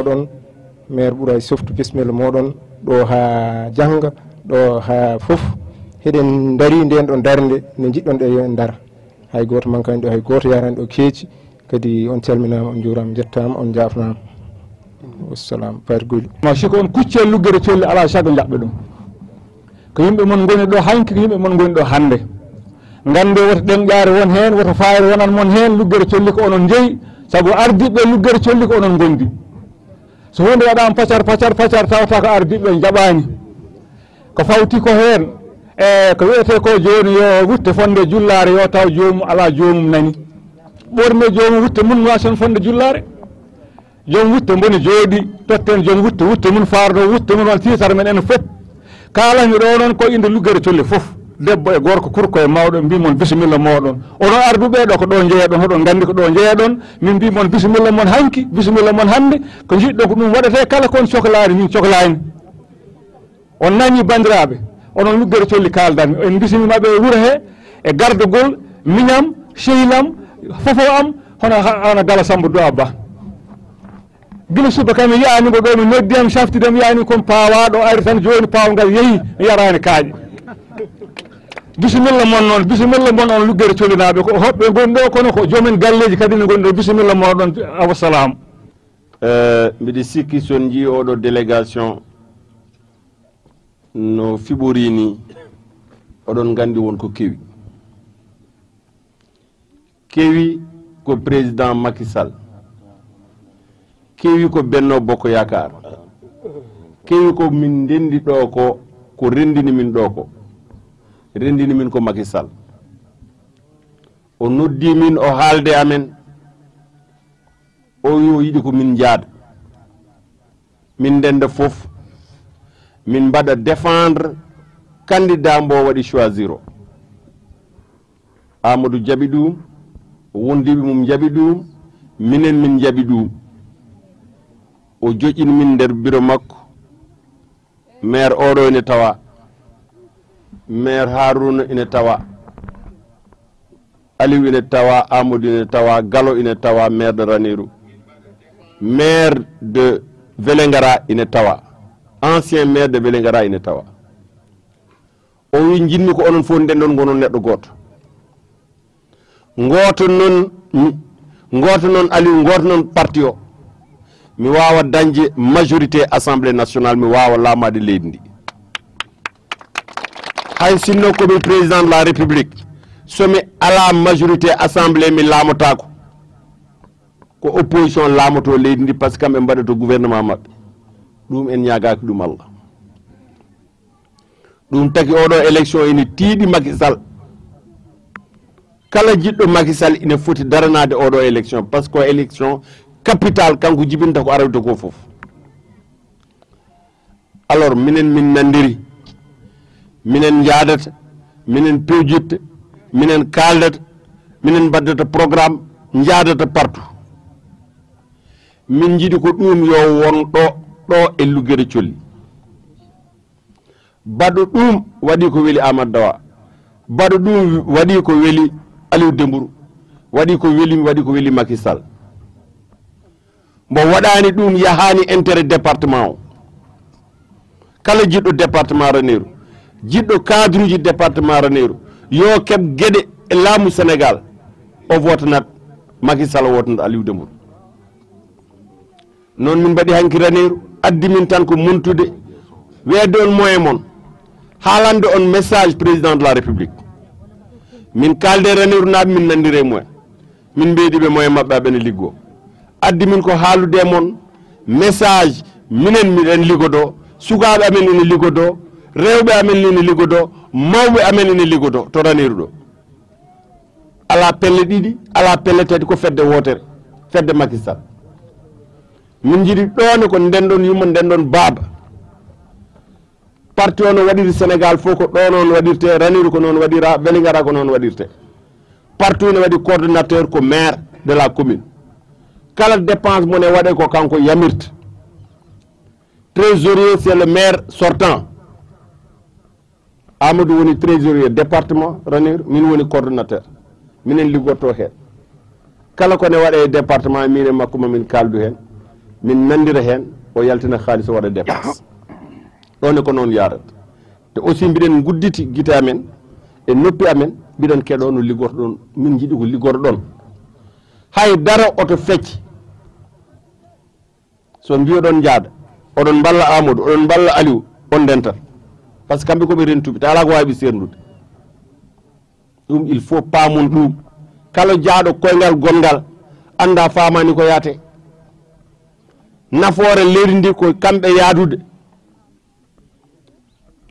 moɗon maire ɓuuray softu bismilla moɗon ɗo ha janga ɗo ha fof heɗen dari nden ɗon darde nde jiɗɗon ɗe yo en dara hay goto mankani ɗo hay goto yarani ɗo keeci kadi on calminama on juurama jettama on jafnama wassalam parguli ma siko on kucce luggere colli ala sago jaɓɓe ɗum ko yimɓe mon goni ɗo hanki ko yimɓe mon goni ɗo hande gande woto ɗemƴaare won hen woto fayre wonan mon hen luggere colli ko onon jeeyi saabu ardiɓe luggere colli ko onon gondi so hunde waɗama pacar tawata ko ardiɓe jaɓani ko fawti ko hen e ko wiyete ko joni yo wutte fonde jullare yo taw jomum ala jomum nani ɓorme jomum wutte mun wasen fonde jullare jom wutte boni jooɗi totten jom wutte mun fardo wutte mun won tisar men en fof kalani ɗo noon ko inde luggere colli fof debbo e gorko kurko e mawɗo mbimon bisimilla moɗon onon arduɓe ɗo ko ɗo jeeyaɗon hoɗon gandi ko ɗo jeeyaɗon min mbimon bisimilla mon hanki bisimilla mon hande ko jiɗɗo ko ɗum waɗete kala kon cohlani min cohlani on nani bandiraɓe onon luggere colli kaldanmi en bisimimaɓe e wuuro he e gardugol miñam sehlam fofo am hono gala Samba do abba gila suba kam mi yaani go ɗo mi noddiyam saftidam yaani kon pawaɗo ari tan joni pawngal yeehi mi yarani kaaƴe bisimilla mon noon bisimilla mon on luggere collinaɓe ko hoɓɓe gon ɗo kono ko joomen galleji kadi ne goni ɗo bisimilla moɗon wassalam mbiɗa sikki son jii oɗo délégation no fiɓori ni oɗon gandi won ko kewi ko président Macky Sall kewi ko Benno Bokk Yakar kewi ko min dendi ɗo ko rendini min ɗo ko rendini min ko Macky Sall o noddi min o haalde amen o yo yiɗi ko min jaada min denda fof min mbaɗa défendre candidat mbo waɗi choisir o Amadou jaɓi ɗum wondiɓe mum jaɓi ɗum minen min jaɓi ɗum o joƴƴini min nder bureau makko maire oɗo ene tawa maire Harouna ene tawa Aliou ene tawa Amadou ene tawa Gallo ene tawa maire de Ranérou maire de Vélingara ene tawa ancien maire de Vélingara ene tawa o wi jinmi ko onon fof nden ɗon gonon neɗɗo goto noon Aliou goto noon parti o mi wawa dañde majorité assemblée nationale mi wawa laamade leydi ndi hay sinno komi président de la république somi ala majorité assemblée mi laamotako ko opposition laamoto leydi ndi par ce que kamɓe mbaɗato gouvernement mabɓe ɗum en ñagaki ɗum Allah ɗum taki oɗo élection ene tiiɗi Macky Sall kala jiɗɗo Macky Sall ine foti daranade oɗo élection par ce que élection capital kanko jibinta ko arawde ko fof alors minen min nandiri minen jaadata minen pewjitta minen kaldata minen mbaddata programme jaadata partout min jiɗi ko ɗum yo won ɗo e luggere colli baɗo ɗum waɗi ko weli Amadou Dawa baɗo ɗum waɗi ko weli Aliou Dembourou waɗi ko weli Macky Sall mbo waɗani ɗum yahani intérêt département o kala jiɗɗo département Ranérou jiɗɗo cadre uji département Ranérou yo keɓ gueɗe e laamu Sénégal o votanat Macky Sall wotanat Aliou Dembourou noon min mbaɗi hanki Ranérou addi min tan ko montude weede on moyen mon haalande on message président de la république min kalde Ranérou naaɓe min nandire mumen min mbeediɓe moyen maɓɓe aɓene liggo addi min ko haalude mon message minen miɗen liggodo sukaɓe amen ene liggodo rewɓe amen ene liggodo mawɓe amen ene liggodo to Ranérou ɗo ala pelle ɗiɗi ala pelle tati ko fedde wotere fedde Macky Sall min jiɗi ɗone ko ndenɗon yumma ndenɗon baaba parti o no waɗiri Sénégal fof ko ɗo noon waɗirte Ranérou ko noon waɗira Vélingara ko noon waɗirte partout ne waɗi coordonnateur ko maire de la commune kala dépense mon e waɗe ko kanko yamirta trésorier c'est le maire sortant Amadou woni trésorier département Ranérou min woni coordonnateur minen liggotto hen kala kone waɗe e département min e makko mamin kaldu hen min nandira hen o yaltina xaalis o waɗa dépense ɗone ko noon yarata te aussi mbiɗen gudditi guite amen e noppi amen mbiɗen keɗo no liggorɗon min jiiɗi ko liggorɗon hay dara oto fecci so mbiyoɗon jaada oɗon balla Amadou oɗon balla Aliou on dentat par ce que kamɓe koɓe rentuɓe te ala ko wawi sernude ɗum il faut paamun ɗum kala jaaɗo koyngal gongal anda famani ko yaate nafoore leydi ndi ko kamɓe yaadude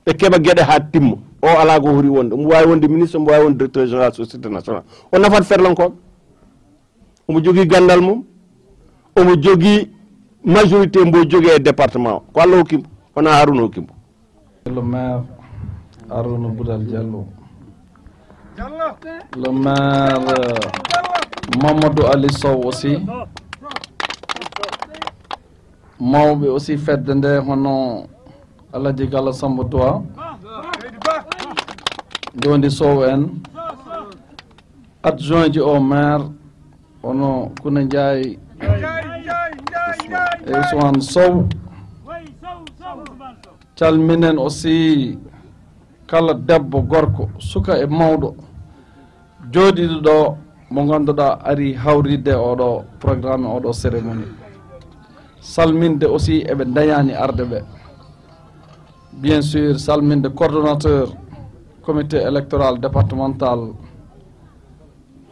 ɓe keɓa gueɗe ha timma o ala ko hori wonde omo wawi wonde ministre omo wawi wonde directeur général société nationale o nafat ferlankoɓe omo jogui gandal mum omo jogui majorité mbo jogui e département o ko Allah hokkimo wona Harouna hokkimo. Le maire Harouna Boudal Diallo, le maire Mamadou Ali Sow aussi, mawɓe aussi fedde nde hono Alaji Gala Samba Toa, Jondi Sow en, adjoint ji au maire hono Kouna Ndiaye e Ousmane Sow, calminen aussi kala debbo gorko suka e mawɗo jooɗiɗo ɗo mo ganduɗa ari hawridde oɗo programme oɗo cérémonie salminde aussi eɓe dañani arde ɓe bien sûr salminde coordonnateur comité électoral départemental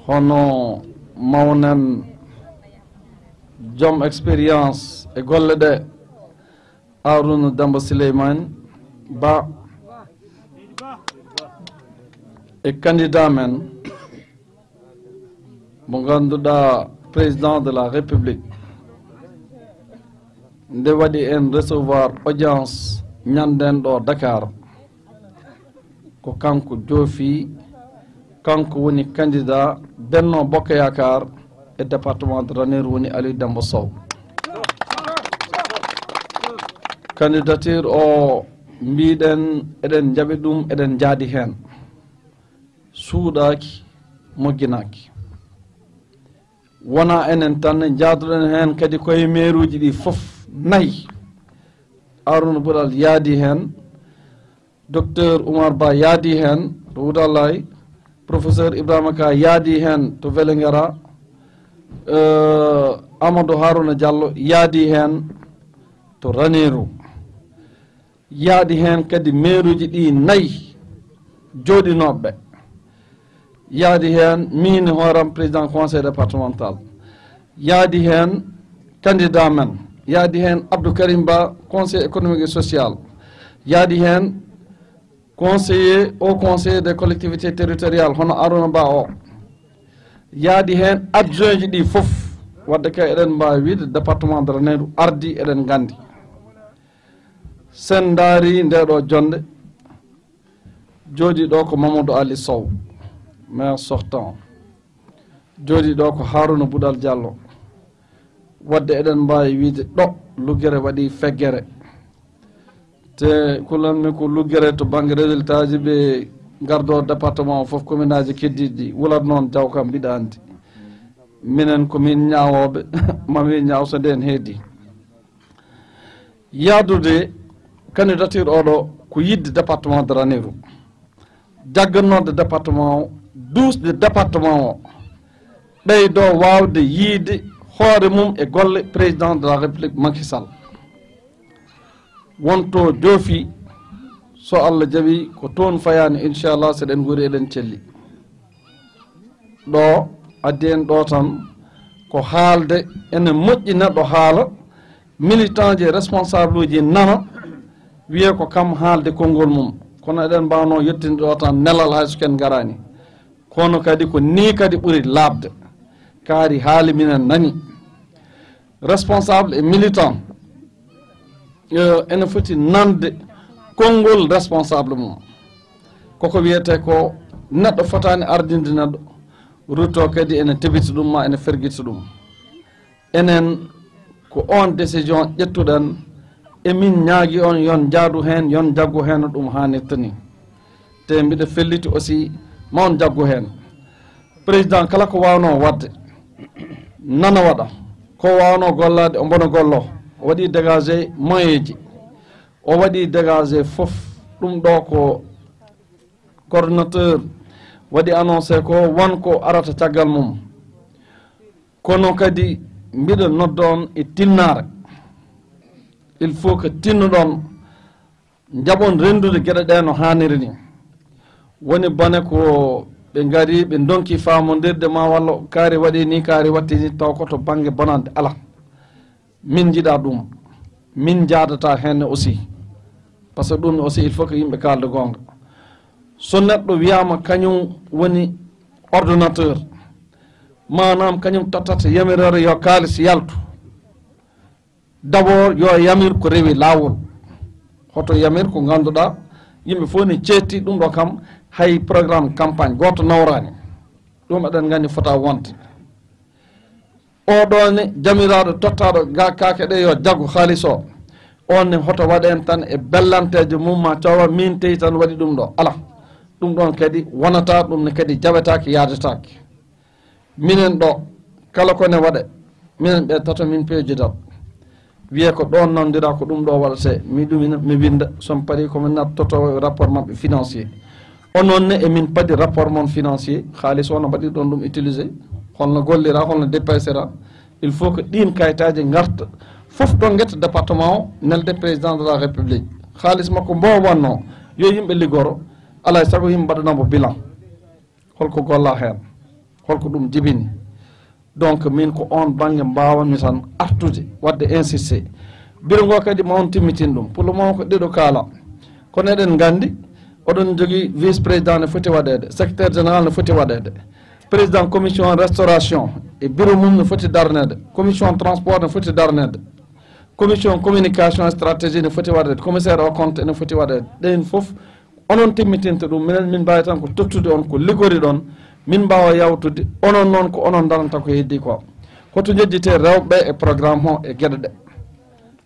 hono mawnen joom expérience e golle ɗe Harouna Demba Souleymane Ba e candidat men mo ganduɗa président de la république nde waɗi en recevoir audience ñanden ɗo Dakar ko kanko joofi kanko woni candidat Benno Bokk Yakar e département de Ranérou woni Aliou Demba Sow. Candidature o mbiɗen eɗen jaɓi ɗum eɗen jaadi hen suuɗaki mogginaki wona enen tan jaaduɗen hen kadi koye mairuji ɗi fof nayyi Harouna Boudal yaadi hen docteur Oumar Ba yaadi hen to Wudallay professeur Ibrahima Ka yaadi hen to Vélingara Amadou Harouna Diallo yaadi hen to Ranérou yaadi hen kadi mairuji ɗi nayyi jooɗinoɓe yaadi hen min hooram président conseil départemental yaadi hen candidat men yaadi hen Abdou Karim Ba conseil économique et social yaadi hen conseiller au conseil des collectivités territoriales hono Harouna Ba o yaadi hen adjoint ji ɗi fof wadde kay eɗen mbawi wiide département de Ranérou ardi eɗen gandi sen daari ndeɗo jonde jooɗi ɗo ko Mamadou Ali Sow maire sortant jooɗi ɗo ko Harouna Boudal Diallo wadde eɗen mbawi wiide ɗo LOUGUERE waɗi feggere te kulanmi ko LOUGUERE to banggue résultat ji ɓe gardo département o foof commune aji keddiɗi wulat noon jaw kam mbiɗa andi minen komin ñawoɓe mamin ñaw so nden heedi yaadude candidature oɗo ko yidde département de Ranérou jaggannode département o duusde département o ɓeydo wawde yiide hoore mum e golle président de la république Macky Sall wonto joofi so Allah jaɓi ko toon fayani inchallah seɗen guri eɗen celli ɗo addi en ɗo tan ko haalde ene moƴƴi neɗɗo haala militant ji responsable uji nana wiye ko kam haalde konngol mum kono eɗen mbawno yettinde ɗo tan nelal hay so ken garani kono kadi ko ni kadi ɓuuri labde kaari haali minen nani responsable et militant ene foti nande konngol responsable mum koko wiyete ko neɗɗo fotani ardinde neɗɗo rutto kadi ene tebiti ɗum ma ene fergiti ɗum enen ko on décision ƴettuɗen emin ñaagui on yon jaadu hen yon jaggu hen ɗum hannirta ni te mbiɗa felliti aussi ma on jaggu hen président kala ko wawno wadde nana waɗa ko wawno gollade o bono gollo o waɗi dégagé moyen ji o waɗi dégagé fof ɗum ɗo ko coordonnateur waɗi annoncé ko wonko arata caggal mum kono kadi mbiɗa nodda on e tinnare il faut que tinnuɗon jaɓon rendude gueɗe ɗe no hanniri ni woni bone ko ɓe gari ɓe donki famodirde ma walla kaari waɗi ni kaari watti ni taw koto banggue bonande ala min jiiɗa ɗum min jadata henne aussi par ce que ɗum aussi il faut que yimɓe kalda gonga so neɗɗo wiyama kañum woni ordonnateur manam kañum tottata yamirore yo kalis yaltu d' abord yo yamir ko rewi lawol hoto yamir ko ganduɗa yimɓe fof ne ceetti ɗum ɗo kam hay programme campagne goto nawrani ɗum eɗen gandi fota wonde oɗone jamiraɗo tottaɗo ga kake ɗe yo jaggo halis o on ne hoto waɗen tan e bellanteje mum ma tawa min teyi tan waɗi ɗum ɗo ala ɗum ɗon kadi wonata ɗum ne kadi jaɓetake yadetake minen ɗo kala kone waɗe minen ɓe tato min peejidat wiye ko ɗon nandira ko ɗum ɗo waɗate mi ɗumina mi winda somi paari komin nattoto rapport mabɓe financier onon ne emin paadi rapport mon financier haalis ono mbaɗi ɗon ɗum utilisé holno gollira holno dépensera il faut que ɗin kayitaji garta fof ɗon guetta département o nelde président de la république haalis makko mbo wonno yo yimɓe liggoro alay saago yimɓe mbaɗanamo bilan holko golla hen holko ɗum jibini donc min ko on banggue mbawanmi tan artude wadde insisté biro ngo kadi ma on timmitin ɗum pour le moment ko ɗiɗo kaala kono eɗen gandi oɗon jogui vice président ne foti waɗede secrétaire général ne foti waɗede président commission restauration e bureau mum ne foti darnede commission transport ne foti darnede commission communication et stratégie ne foti waɗede commissaire au compte ne foti waɗede ɗen foof onon timmitinta ɗum minen min mbawi tan ko tottude on ko liggori ɗon min mbawa yawtude onon noon ko onon daranta ko heddi ko hoto jejjite rewɓe e programme o e gueɗe ɗe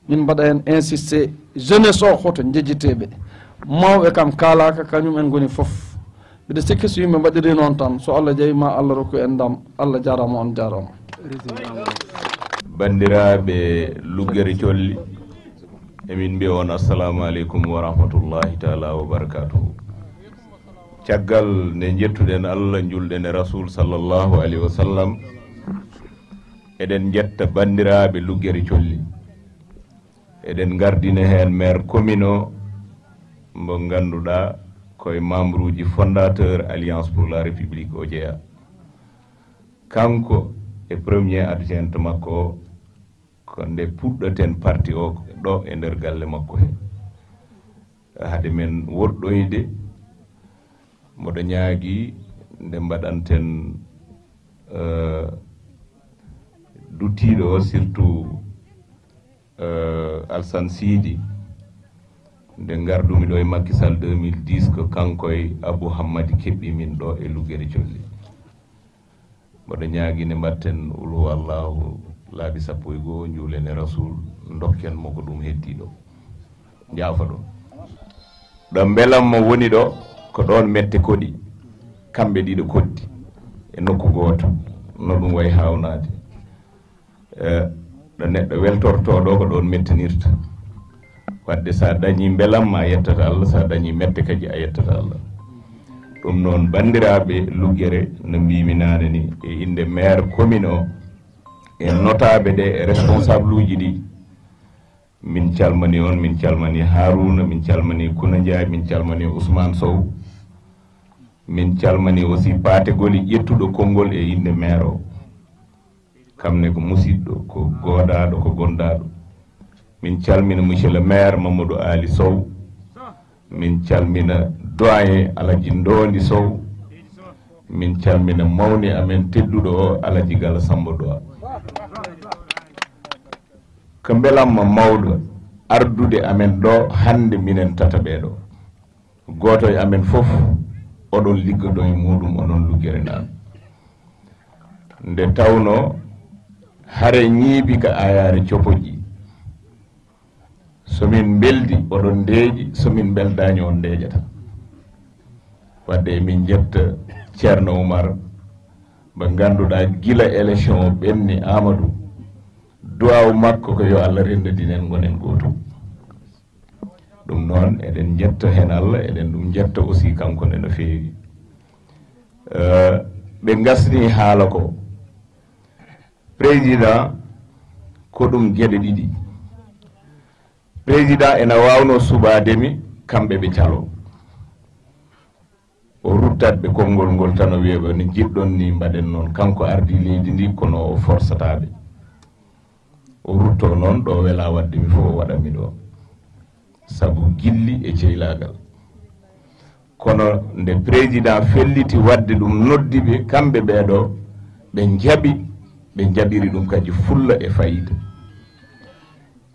min mbaɗa hen insisté jeunesse o hoto jejjiteɓe mawɓe kam kalaka kañum en goni foof mbiɗa sikki so yimɓe mbaɗiri noon tan so Allah jaawi ma Allah rokku en ndam Allah jarama on jarama bandiraɓe Lougguere Thiolly emin mbiya on assalamu aleykum wa rahmatullahi taala wa barakatuhu caggal nde jettuɗen Allah julɗen e rasul sallllahu alayhi wa sallam eɗen jetta bandiraɓe Lougguere Thiolly eɗen gardina hen maire commune o mo ganduɗa koye membre uji fondateur alliance pour la république o jeeya kanko e premier adjointe makko o ko nde puɗɗoten parti o ɗo e nder galle makko he haade men woɗɗoyde moɗo ñaagui nde mbaɗanten dutiɗo o surtout Alsane Sidi nde gardumi ɗo e Macky Sall 2010 ko kanko e Abou Hammadi keɓɓi min ɗo e Lougguere Thiolly mboɗo ñaagui nde mbatten ulu allahu laabi 11 juulen e rasul dokken mo ko ɗum heddi ɗo jaafa ɗum ɗo beelammo woni ɗo ko ɗon mette koɗi kamɓe ɗiɗo koddi e nokku goto no ɗum way hawnade ɗo neɗɗo weltorto ɗo ko ɗon mettanirta wadde sa dañi beelam ma yettata Allah sa dañi mette kadi a yettata Allah ɗum noon bandiraɓe Lougguere no mbimi nane ni e inde maire commune o e notaɓe ɗe e responsable uji ɗi min calmani on min calmani Harouna min calmani Kouna Ndiaye min calmani Ousmane Sow min calmani aussi Paate Goli ƴettuɗo konngol e inde maire o kamne ko musidɗo ko goɗaɗo ko gondaɗo min calmina monsieur le maire Mamadou Ali Sow min calmina doyen Alaji Ndondi Sow min calmina mawni amen tedduɗo o Alaji Gala Samba Doa ko beelamma mawɗo ardude amen ɗo hande minen tata ɓeɗo goto e amen fof oɗon liggoɗo e muɗum onon Lougguere nan nde tawno hare ñiibi ka ayare copoƴƴi somin beldi oɗon ndeeƴi somin beldani on ndeeƴata wadde emin jetta ceerno Oumar mo ganduɗa gila élection o ɓenni Amadou duwaw makko ko yo Allah rendadinen gonen gotum ɗum noon eɗen jetta hen Allah eɗen ɗum jetta aussi kanko ne no feewi ɓe gasni haala ko président ko ɗum gueɗe ɗiɗi président ena wawno suɓademi kamɓe ɓe calo o ruttatɓe konngol ngol tan o wiyaɓe ne jiɗɗon ni mbaɗen noon kanko ardi leydi ndi kono o forçataɓe o rutto noon ɗo wela wadde mi fof o waɗami ɗo sabu gilli e ceylagal kono nde président felliti wadde ɗum noddiɓe kamɓe ɓeeɗo ɓe jaɓiri ɗum kadi fulla e fayida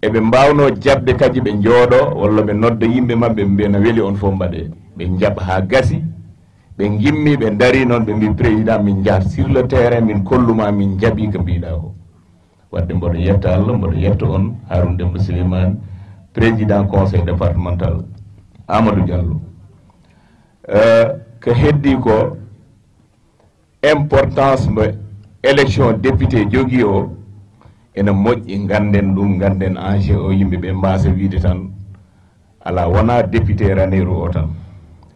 eɓe mbawno jabde kadi ɓe jooɗo walla ɓe nodda yimɓe mabɓe ɓe mbiya no weeli on fof mbaɗe ɓe jaɓa ha gasi ɓe gimmi ɓe dari noon ɓe mbi président min jahat sur le terrain min kolluma min jaɓi ko mbiɗa o wadde mboɗo yetta Allah mboɗo yetta on Harouna Demba Souleymane président conseil départemental Amadou Diallo ko heddi ko importance mo élection député jogui o ene moƴƴi ganden ɗum ganden enjeu o yimɓeɓe mbasa wiide tan ala wona député Ranérou o tan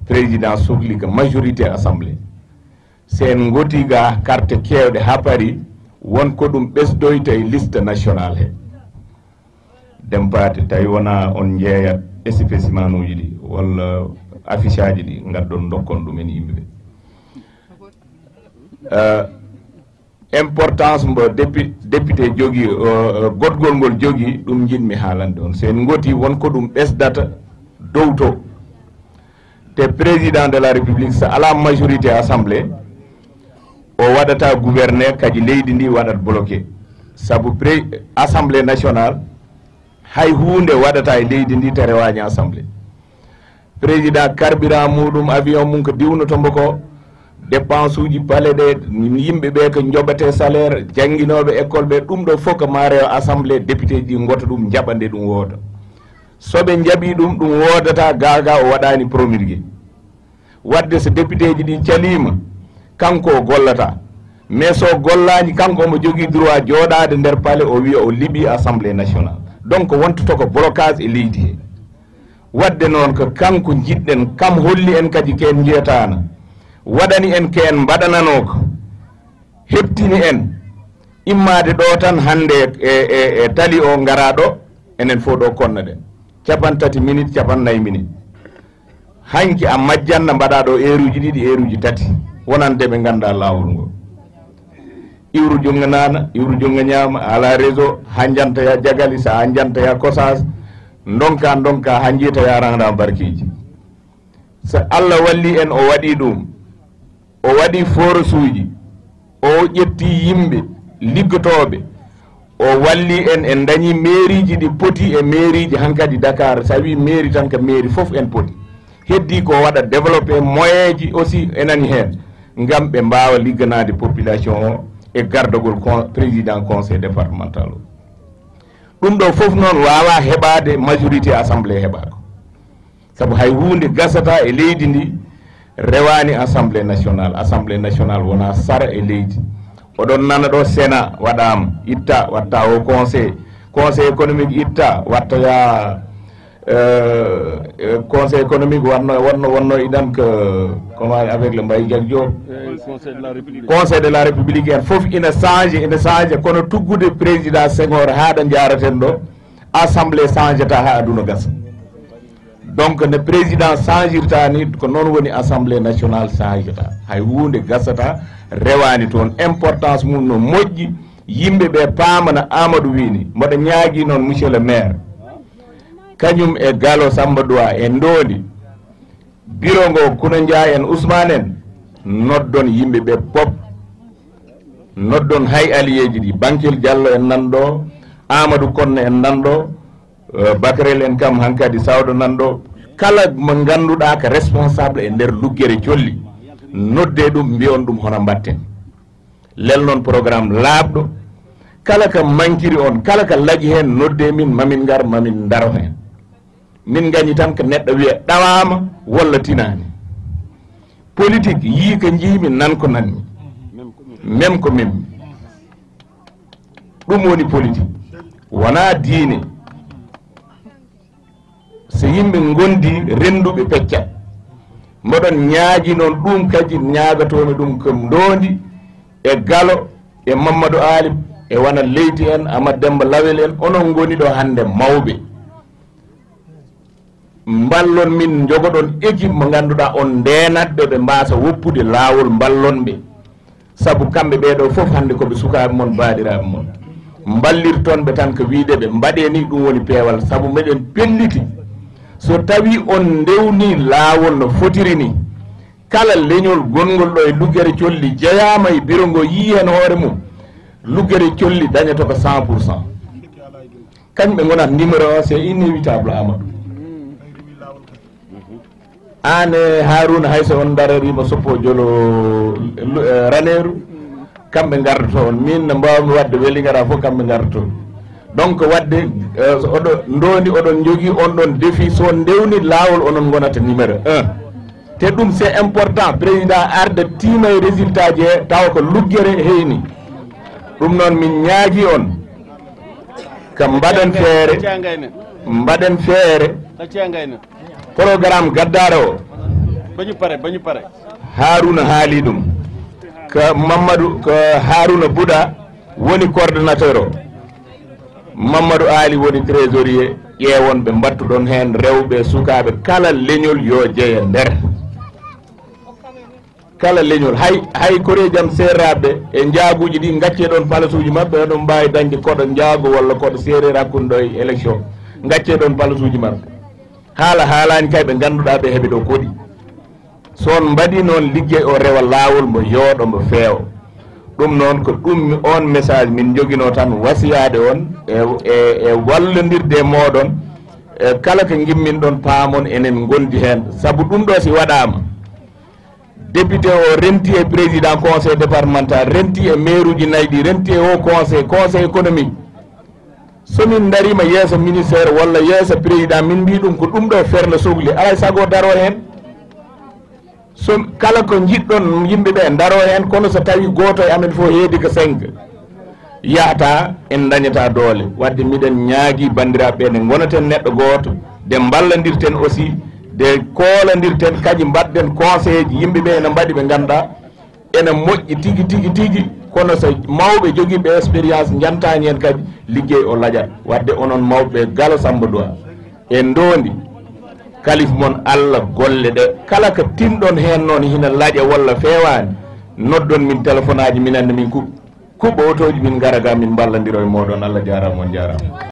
président sohli ko majorité assemblée sen gotiga carte kewɗe ha paari wonko ɗum ɓesdoyta e liste nationale he dempate tawi wona on jeeyat spécimen uji ɗi walla affiche aji ɗi gaddon dokkon ɗumen yimɓeɓe importance mbo député jogui godgol ngol jogui ɗum jinmi haalande on sen goti wonko ɗum ɓesdata dow to te président de la république so ala majorité assemblée o waɗata gouverneur kadi leydi ndi waɗat bloqué sabu assemblée nationale hay hunde waɗata e leydi ndi te rewañi assemblée président carburant muɗum avion mum ko diwnotombo ko dépense uji palais ɗe yimɓe ɓe ko joɓate salaire jangguinoɓe école ɓe ɗum ɗo fof ko ma rewa assemblée député ji goto ɗum jaɓande ɗum wooda soɓe jaaɓi ɗum wodata gaga o waɗani promulgué wadde so député ji ɗi calima kanko o gollata mais so gollani kanko omo jogui droit jooɗade nder palais o wiya o liiɓi assemblée nationale donc wontoto ko blocage e leydi he wadde noon ko kanko jiɗɗen kam holli en kadi ken jiyatana waɗani en ken mbaɗanano ko heɓtini en immade ɗo tan hande e tali o gara ɗo enen fof ɗo konna ɗen 30 minutes 49 minutes hanki a majjanna mbaɗa ɗo heure uji ɗiɗi heure uji tati wonande ɓe ganda lawol ngol iwru junga nana iwru junga ñama ala réseau ha jantaya jagali sa ha jantaya kosas donka ha jiita yaranda barkiji so Allah walli en o waɗi ɗum o waɗi force uji o ƴetti yimɓe liggotoɓe o walli en dañi mairie ji ɗi poti e mairie ji hankadi Dakar sa wi mairie tan ko mairie foof en poti heddi ko waɗa développé moyen ji aussi enani hen gam ɓe mbawa ligganade population o e gardagol président conseil départemental o ɗum ɗo foof noon wawa heɓade majorité assemblée heɓako saabu hay hunde gasata e leydi ndi rewani assemblée nationale wona sara e leydi oɗon nana ɗo sénat waɗama itta watta au conseil économique itta wattaya conseil économique wonno iɗan que comment avec le Mbaye Diack Diop conseil de la république en foof ina change kono tuggude président Senghor haɗa jaraten ɗo assemblée changeta ha aduna gasa donc ne président changirta ni ko noon woni assemblée nationale changeta hay hunde gasata rewani toon importance mum no moƴƴi yimɓe ɓe paamana Amadou wini mboɗo ñaagui noon monsieur le maire kañum e Gallo Samba Doua en ndondi bureau ngo Kuna Ndiaye en Ousmane en noddon yimɓe ɓe pop noddon hay alliéji ɗi Bankil Diallo en nanɗo Amadou Konne en nanɗo Bakarel en kam hankadi sawɗo nanɗo kala mo ganduɗa ko responsable e nder Lugguere Colli nodde ɗum mbiyon ɗum hono mbatten lel noon programme laaɓɗo kala ko mankiri on kala ko laaƴi hen nodde min mamin gar mamin daro hen min gañi tan ko neɗɗo wiya ɗawama walla tinani politique yii ko jiimi nan ko nanmi même ko memmi ɗum woni politique wona diine so yimɓe gondi renduɓe peccat mboɗon ñaaji noon ɗum kadi ñaagatomi ɗum ko ndondi e galo e Mamadou Ali e wona Leyti en Amadou Demba Lawel en onon goni ɗo hande mawɓe mballon min jogoɗon équipe mo ganduɗa on ndenatɓe ɓe mbasa woppude laawol mballonɓe saabu kamɓe ɓeɗo foof hande koɓe sukaɓe mon baɗiraɓe mon mballirton ɓe tan ko wiide ɓe mbaɗe ni ɗum woni peewal saabu meɗen pelliti so tawi on ndewni laawol no fotiri ni kala leñol gongol ɗo e Lougguere Thiolly jeeyama e bureau ngo yii hen hoore mum Lougguere Thiolly dañoto ko 100%. kañum ɓe gonat numéro 1 c'est inévitable Amadou ane Harouna hayso on dararima soppo jolo Ranérou kamɓe gardoto on min no mbawmi wadde weligara fof kamɓe gardoto donc wadde oɗo ndondi oɗon jogui on ɗon défi so ndewni laawol onon gonata numéro 1 te ɗum c'est important président arde tiima e résultat ji he tawa ko Lougguere heyni ɗum noon min ñaagui on ko mbaɗen feere programme gaddare o bañu pare Harouna haali ɗum ko Mamadou ko Harouna Bouda woni coordonnateur o Mamadou Ali woni trésorier ƴeewon ɓe mbattuɗon hen rewɓe sukaɓe kala leñol yo jeeya nder kala leñol hay kore jam serraɓe e jaaguji ɗi gacce ɗon palasuji mabɓe oɗon mbawi dañde koɗo jaago walla koɗo séréer hakkude ɗo e élection gacce ɗon palasuji mabɓe haalani kay ɓe ganduɗa ɓe heeɓe ɗo koɗi son mbaɗi noon liggey o rewa laawol mo yooɗo mo feewa ɗum noon ko ɗum on message min joguino tan wasiyade on e wallodirde moɗon kala ko gimmin ɗon paamon enen gondi hen saabu ɗum ɗo si waɗama député o renti e président conseil départemental renti e maire uji nayyi ɗi renti e haut conseil économique somin darima yeeso ministére walla yeeso président min mbi ɗum ko ɗum ɗo ferle sohli alay saago daro hen so kala ko jiɗɗon yimɓeɓe daro hen kono so tawi goto e amen fof heedi ko 5 yahata en dañata doole wadde miɗen ñaagui bandiraɓe ne gonaten neɗɗo goto de ballodirten aussi de koolodirten kadi mbaɗɗen conseil ji yimɓeɓe ene mbaɗi ɓe ganduɗa ene moƴƴi tigui kono so mawɓe joguiɓe expérience jantani hen kadi liggey o laaƴat wadde onon mawɓe Galo Samba Doa e ndondi kalif mon Allah golle ɗe kala ko tinɗon hen noon hina laaƴa walla fewani noddon min téléphone aji min ande min kuɓɓa otoji min gara ga min ballodiro e moɗon Allah jarama on jarama